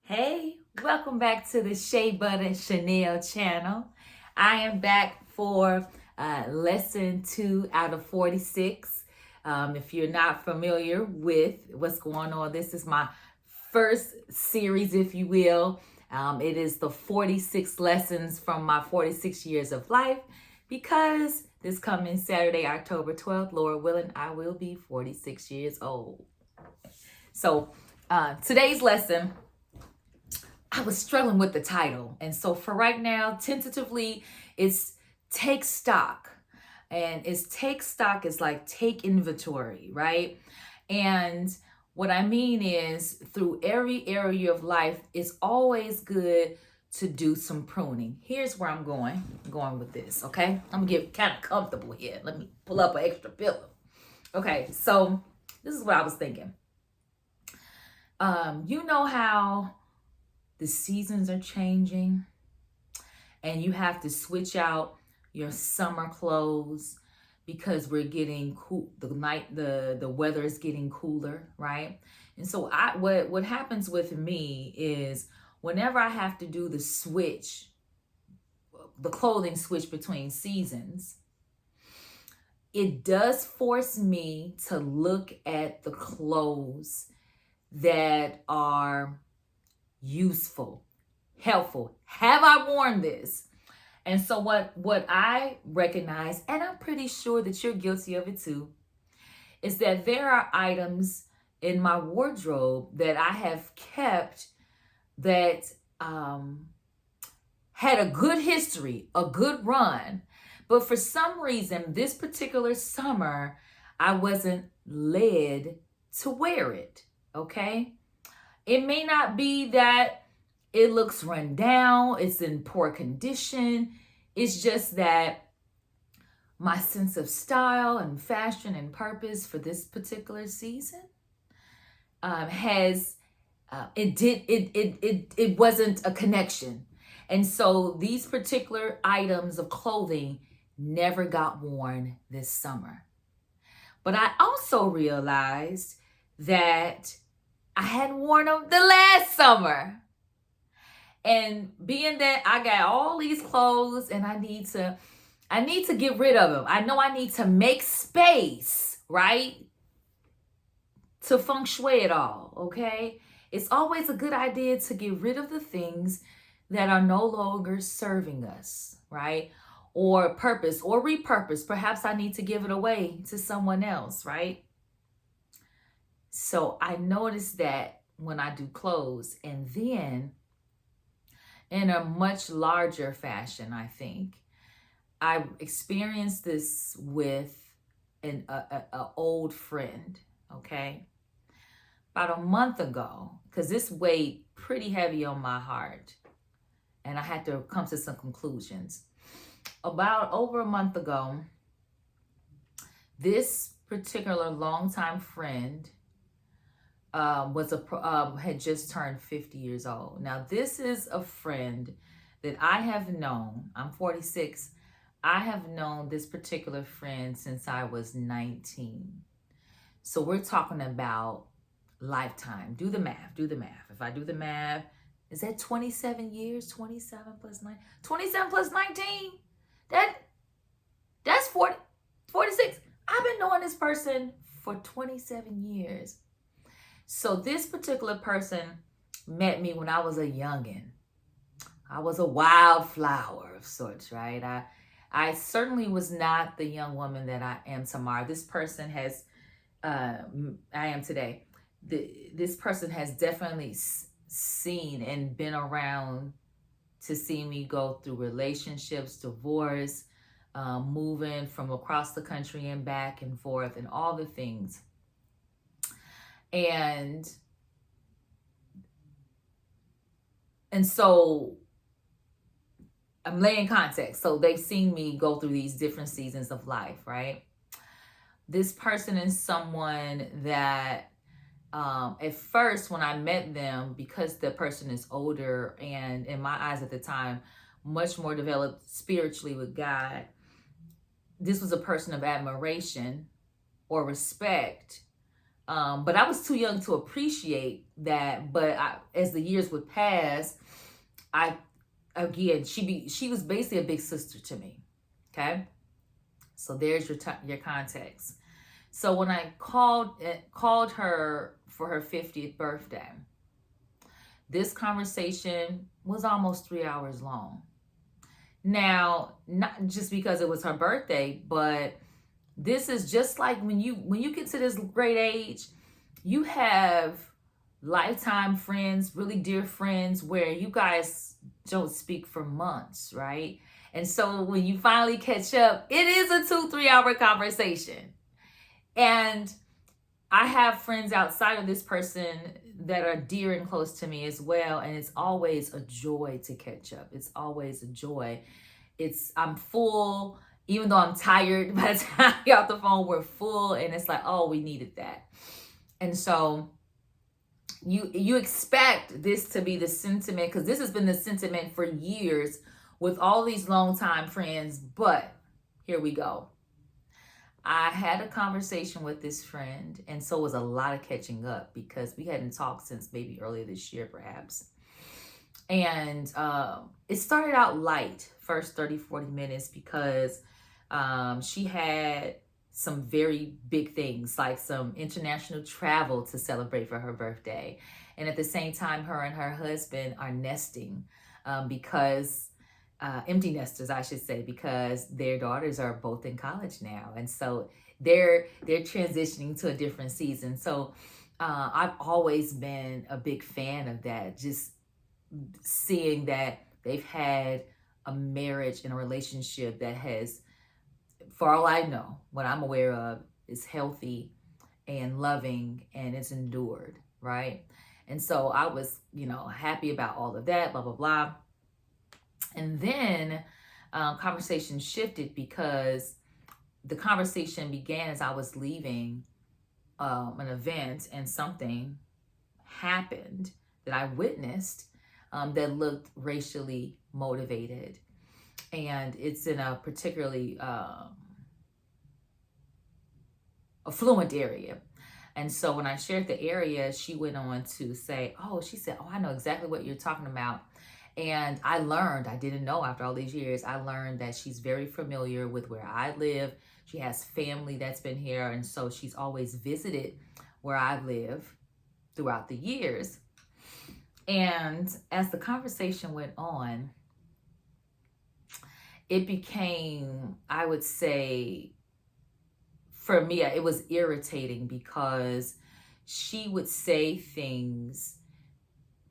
Hey, welcome back to the Shea Butter Chanel channel. I am back for lesson 2 out of 46. If you're not familiar with what's going on, this is my first series, if you will. It is the 46 lessons from my 46 years of life because this coming Saturday, October 12th, Lord willing, I will be 46 years old. So today's lesson, I was struggling with the title. And so for right now, tentatively, it's take stock. And it's take stock is like take inventory, right? And what I mean is through every area of life, it's always good to do some pruning. Here's where I'm going with this, okay? I'm gonna get kind of comfortable here. Let me pull up an extra pillow. Okay, so this is what I was thinking. You know how the seasons are changing and you have to switch out your summer clothes because we're getting cool. The weather is getting cooler, right? And so what happens with me is whenever I have to do the clothing switch between seasons, it does force me to look at the clothes that are useful, helpful. Have I worn this? And so what I recognize, and I'm pretty sure that you're guilty of it too, is that there are items in my wardrobe that I have kept that had a good history, a good run, but for some reason this particular summer I wasn't led to wear it. Okay, it may not be that it looks run down, it's in poor condition. It's just that my sense of style and fashion and purpose for this particular season it wasn't a connection. And so these particular items of clothing never got worn this summer. But I also realized that I hadn't worn them the last summer. And being that I got all these clothes and I need to get rid of them. I know I need to make space, right? To feng shui it all, okay? It's always a good idea to get rid of the things that are no longer serving us, right? Or purpose or repurpose. Perhaps I need to give it away to someone else, right? So I noticed that when I do clothes, and then in a much larger fashion, I think, I experienced this with an old friend, okay? About a month ago, because this weighed pretty heavy on my heart, and I had to come to some conclusions. About over a month ago, this particular longtime friend had just turned 50 years old. Now, this is a friend that I have known. I'm 46. I have known this particular friend since I was 19. So we're talking about lifetime. Do the math. If I do the math, is that 27 years? 27 plus 9. 27 plus 19? That's 46. I've been knowing this person for 27 years. So this particular person met me when I was a youngin'. I was a wildflower of sorts, right? I certainly was not the young woman that I am tomorrow. This person I am today. This person has definitely seen and been around to see me go through relationships, divorce, moving from across the country and back and forth and all the things. And so I'm laying context. So they've seen me go through these different seasons of life, right? This person is someone that at first when I met them, because the person is older and in my eyes at the time, much more developed spiritually with God, this was a person of admiration or respect But I was too young to appreciate that. But as the years would pass, I again she was basically a big sister to me. Okay, so there's your context. So when I called her for her 50th birthday, this conversation was almost 3 hours long. Now, not just because it was her birthday, but this is just like when you get to this great age, you have lifetime friends, really dear friends, where you guys don't speak for months, right? And so when you finally catch up, it is a 2-3 hour conversation. And I have friends outside of this person that are dear and close to me as well. And it's always a joy to catch up. It's always a joy. I'm full, even though I'm tired. By the time we get off the phone, we're full. And it's like, oh, we needed that. And so you expect this to be the sentiment, because this has been the sentiment for years with all these longtime friends. But here we go. I had a conversation with this friend, and so was a lot of catching up because we hadn't talked since maybe earlier this year, perhaps. And it started out light, first 30-40 minutes, because she had some very big things, like some international travel to celebrate for her birthday. And at the same time, her and her husband are nesting because empty nesters, I should say, because their daughters are both in college now, and so they're transitioning to a different season. So I've always been a big fan of that, just seeing that they've had a marriage and a relationship that has, for all I know, what I'm aware of, is healthy and loving, and it's endured, right? And so I was, happy about all of that, blah, blah, blah. And then conversation shifted because the conversation began as I was leaving an event, and something happened that I witnessed that looked racially motivated. And it's in a particularly affluent area. And so when I shared the area, she went on to say, she said, I know exactly what you're talking about. And I didn't know after all these years, I learned that she's very familiar with where I live. She has family that's been here. And so she's always visited where I live throughout the years. And as the conversation went on, it became, I would say, for me, it was irritating because she would say things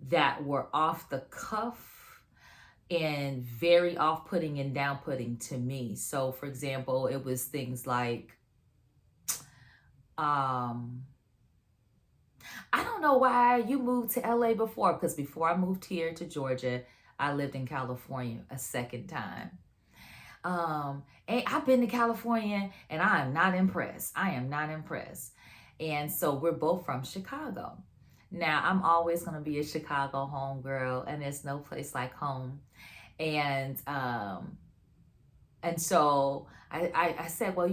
that were off the cuff and very off-putting and down-putting to me. So, for example, it was things like, I don't know why you moved to LA before, because before I moved here to Georgia, I lived in California a second time. And I've been to California and I am not impressed. And so we're both from Chicago. Now, I'm always going to be a Chicago homegirl, and there's no place like home. And so I said, well,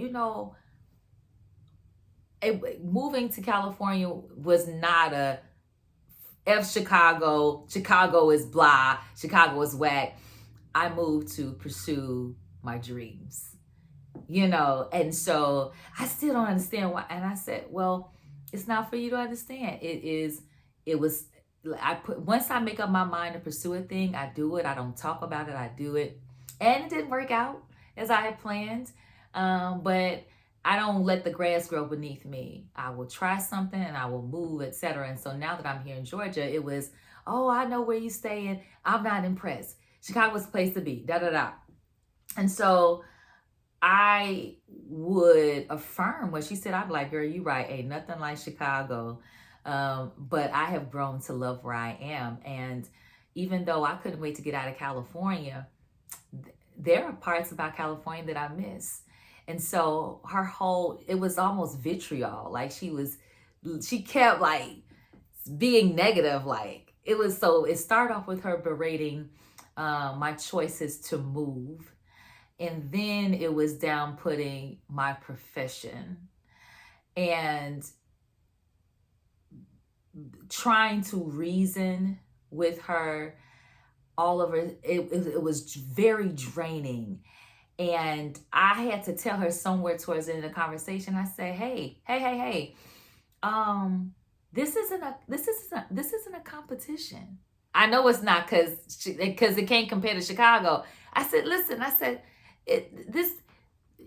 moving to California was not a F Chicago is blah, Chicago is whack. I moved to pursue my dreams, and so I still don't understand why. And I said, well, it's not for you to understand. Once I make up my mind to pursue a thing, I do it. I don't talk about it. I do it. And it didn't work out as I had planned. But I don't let the grass grow beneath me. I will try something and I will move, etc. And so now that I'm here in Georgia, it was, I know where you stay and I'm not impressed. Chicago's the place to be, da, da, da. And so I would affirm what she said. I'd be like, girl, you right. Ain't nothing like Chicago. But I have grown to love where I am. And even though I couldn't wait to get out of California, there are parts about California that I miss. And so it was almost vitriol. Like she kept like being negative. Like it started off with her berating my choices to move. And then it was down putting my profession. And trying to reason with her, all of it was very draining. And I had to tell her somewhere towards the end of the conversation, I said, hey, this isn't a competition. I know it's not, because it can't compare to Chicago. I said,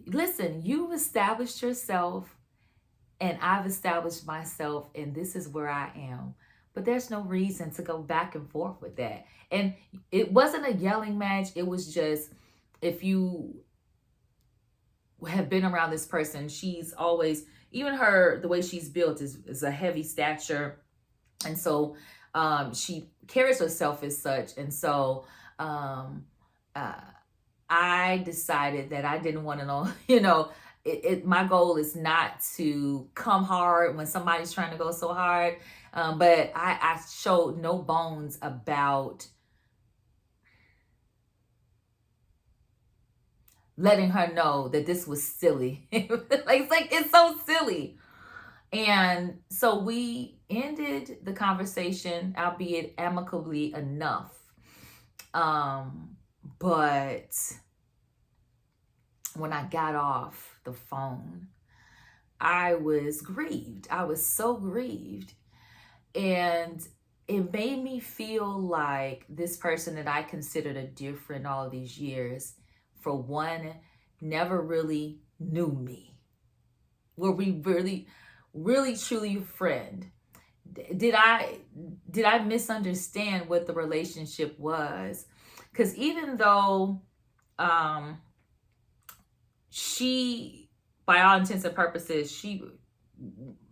listen, you've established yourself and I've established myself, and this is where I am. But there's no reason to go back and forth with that. And it wasn't a yelling match. It was just, if you have been around this person, she's always, even her, the way she's built is a heavy stature. And so she carries herself as such. And so I decided that I didn't want to know, my goal is not to come hard when somebody's trying to go so hard. But I showed no bones about letting her know that this was silly. It's so silly. And so we ended the conversation, albeit amicably enough. But when I got off the phone, I was grieved. I was so grieved. And it made me feel like this person that I considered a dear friend all these years, for one, never really knew me. Were we really truly a friend? Did I misunderstand what the relationship was? Because even though she, by all intents and purposes, she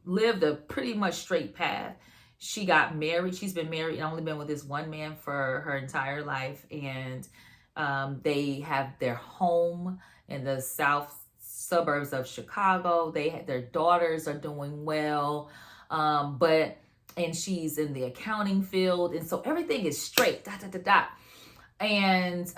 lived a pretty much straight path. She got married. She's been married and only been with this one man for her entire life. And they have their home in the south suburbs of Chicago. Their daughters are doing well. And she's in the accounting field. And so everything is straight. And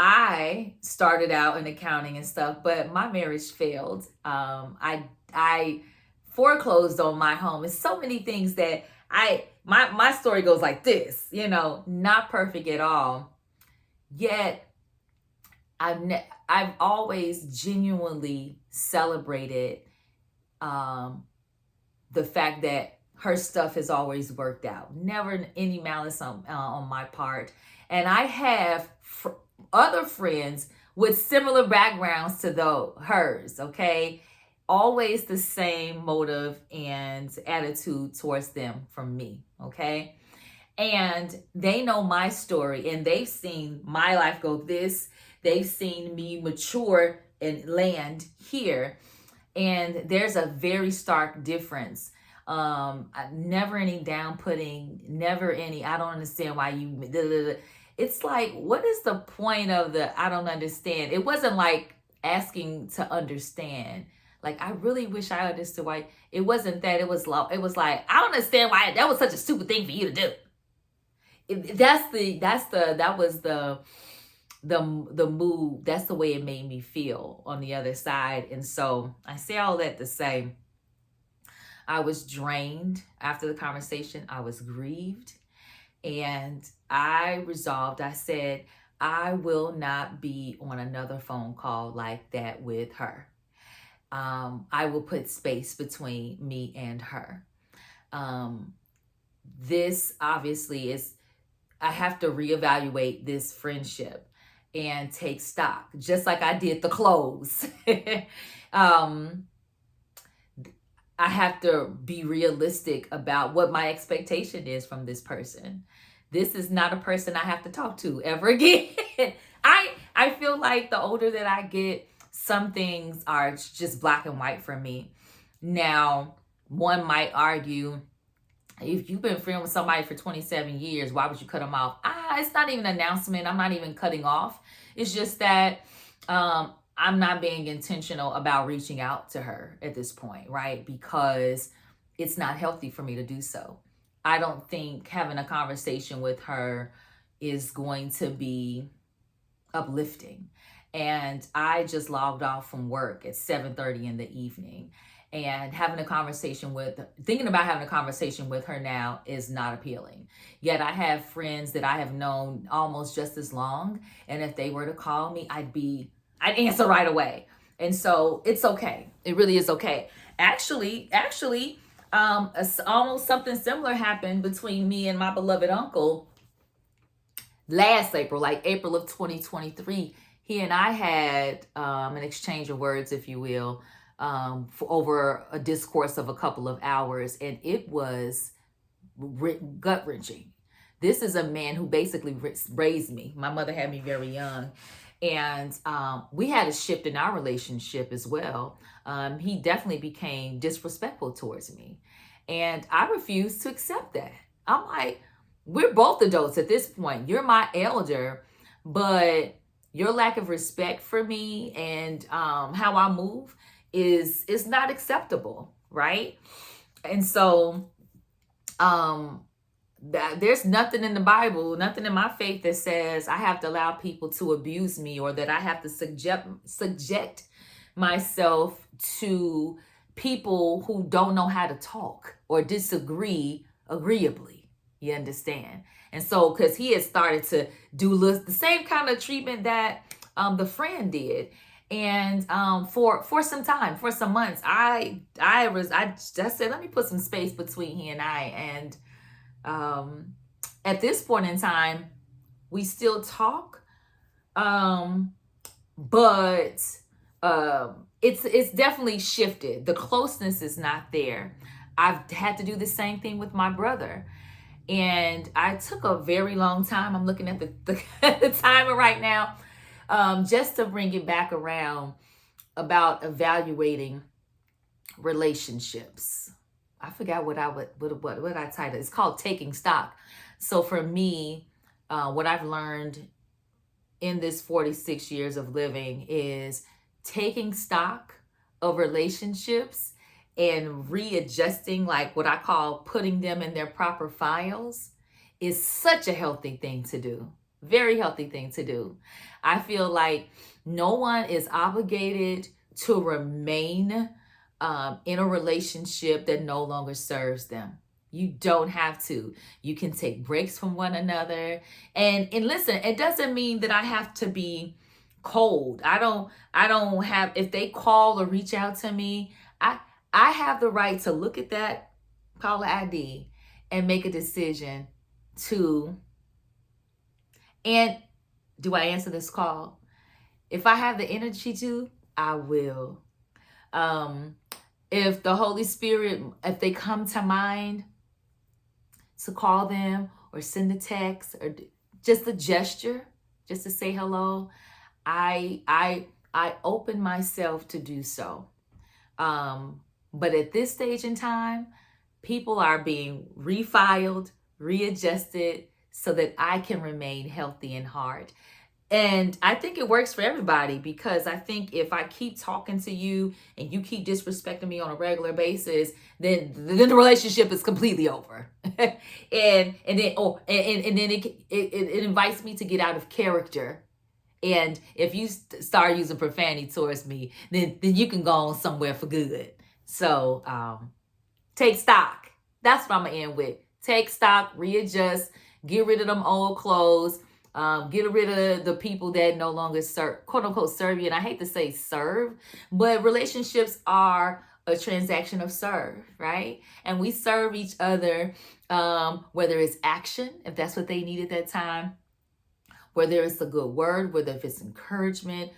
I started out in accounting and stuff, but my marriage failed. I foreclosed on my home. It's so many things that my story goes like this, not perfect at all. Yet I've always genuinely celebrated the fact that her stuff has always worked out. Never any malice on my part. And I have other friends with similar backgrounds to hers, okay? Always the same motive and attitude towards them from me, okay? And they know my story, and they've seen my life go this. They've seen me mature and land here. And there's a very stark difference. Never any downputting, never any, I don't understand why you, it's like, what is the point of I don't understand? It wasn't like asking to understand. Like, I really wish I understood why. It wasn't that. It was like, I don't understand why that was such a stupid thing for you to do. That was the move. That's the way it made me feel on the other side. And so I say all that to say, I was drained after the conversation. I was grieved. And I resolved, I said, I will not be on another phone call like that with her. I will put space between me and her. This obviously is, I have to reevaluate this friendship and take stock, just like I did the clothes. I have to be realistic about what my expectation is from this person. This is not a person I have to talk to ever again. I feel like the older that I get, some things are just black and white for me. Now, one might argue, if you've been friends with somebody for 27 years, why would you cut them off? It's not even an announcement. I'm not even cutting off. It's just that I'm not being intentional about reaching out to her at this point, right? Because it's not healthy for me to do so. I don't think having a conversation with her is going to be uplifting. And I just logged off from work at 7:30 in the evening. And thinking about having a conversation with her now is not appealing. Yet I have friends that I have known almost just as long. And if they were to call me, I'd answer right away. And so it's okay. It really is okay. Actually, almost something similar happened between me and my beloved uncle last April, like April of 2023. He and I had an exchange of words, if you will, for over a discourse of a couple of hours, and it was gut wrenching. This is a man who basically raised me. My mother had me very young, and we had a shift in our relationship as well. He definitely became disrespectful towards me, and I refused to accept that. I'm like, we're both adults at this point. You're my elder, but your lack of respect for me and how I move is not acceptable, right? And so there's nothing in the Bible, nothing in my faith that says I have to allow people to abuse me, or that I have to subject myself to people who don't know how to talk or disagree agreeably. You understand? And so, because he had started to do the same kind of treatment that the friend did, and for some time, for some months, I just said, let me put some space between he and I. And at this point in time, we still talk, but it's definitely shifted. The closeness is not there. I've had to do the same thing with my brother. And I took a very long time. I'm looking at the timer right now, just to bring it back around about evaluating relationships. I forgot what I titled. It's called Taking Stock. So for me, what I've learned in this 46 years of living is taking stock of relationships and readjusting, like what I call putting them in their proper files, is such a healthy thing to do. Very healthy thing to do. I feel like no one is obligated to remain in a relationship that no longer serves them. You don't have to. You can take breaks from one another. And listen, it doesn't mean that I have to be cold. I don't have, if they call or reach out to me, I have the right to look at that caller ID and make a decision and do I answer this call? If I have the energy to, I will. If the Holy Spirit, if they come to mind to call them or send a text or just a gesture, just to say hello, I open myself to do so. But at this stage in time, people are being refiled, readjusted so that I can remain healthy in heart. And I think it works for everybody, because I think if I keep talking to you and you keep disrespecting me on a regular basis, then the relationship is completely over. and then it invites me to get out of character. And if you start using profanity towards me, then you can go on somewhere for good. So take stock. That's what I'm going to end with. Take stock, readjust, get rid of them old clothes, get rid of the people that no longer serve, quote unquote, serve you. And I hate to say serve, but relationships are a transaction of serve, right? And we serve each other, whether it's action, if that's what they need at that time, whether it's a good word, whether if it's encouragement,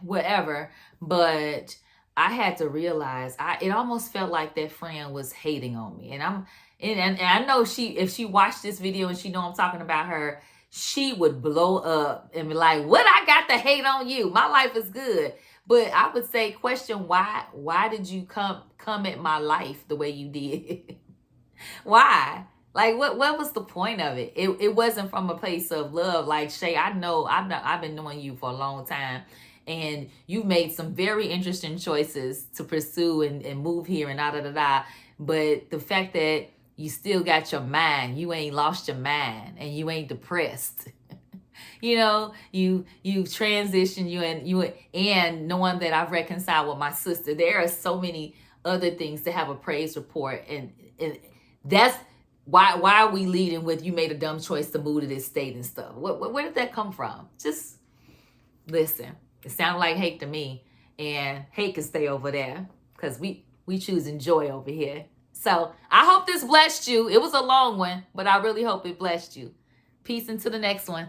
whatever. But I had to realize, it almost felt like that friend was hating on me. And I know if she watched this video and she know I'm talking about her, she would blow up and be like, what I got to hate on you? My life is good. But I would say, question, why did you come at my life the way you did? Why? Like, what was the point of it? It wasn't from a place of love. Like, Shay, I know I've been knowing you for a long time, and you've made some very interesting choices to pursue and move here and da. But the fact that you still got your mind, you ain't lost your mind, and you ain't depressed. You know, you transition, and knowing that I've reconciled with my sister. There are so many other things to have a praise report, and that's why are we leading with you made a dumb choice to move to this state and stuff. Where did that come from? Just listen. It sounded like hate to me, and hate can stay over there because we choosing joy over here. So I hope this blessed you. It was a long one, but I really hope it blessed you. Peace until the next one.